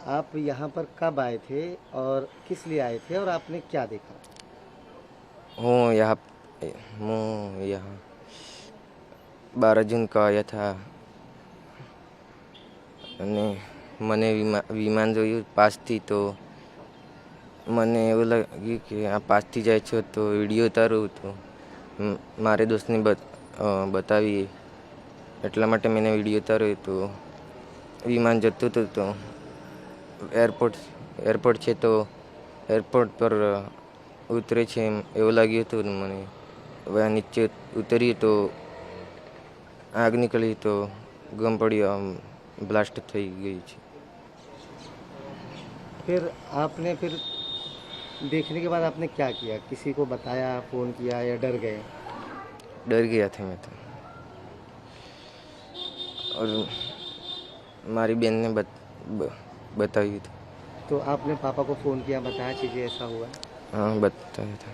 आप यहाँ पर कब आए थे और किस लिए आए थे और आपने क्या देखा? હું यहाँ હું यहाँ 12 જૂન को आया था અને મને વિમાન જોયું પાસથી તો મને એવું લાગ્યું કે આ પાસથી જાય છે તો વિડીયો ઉતારું તો મારે દોસ્તને બતાવી એટલા માટે મેં વિડીયો ઉતાર્યો તો વિમાન જતું હતું તો એરપોર્ટ છે તો એરપોર્ટ પર ઉતરે છે એવું લાગ્યું હતું મને. હવે નીચે ઉતર્યું તો આગ નીકળી તો ગમ પડ્યો, ब्लास्ट થઈ ગઈ છે. फिर आपने देखने के बाद आपने क्या किया? किसी को बताया, फ़ोन किया या डर गए? डर गया था मैं तो, और हमारी बहन ने बताई थी. तो आपने पापा को फ़ोन किया, बताया चीज़ें ऐसा हुआ? हाँ बताया था.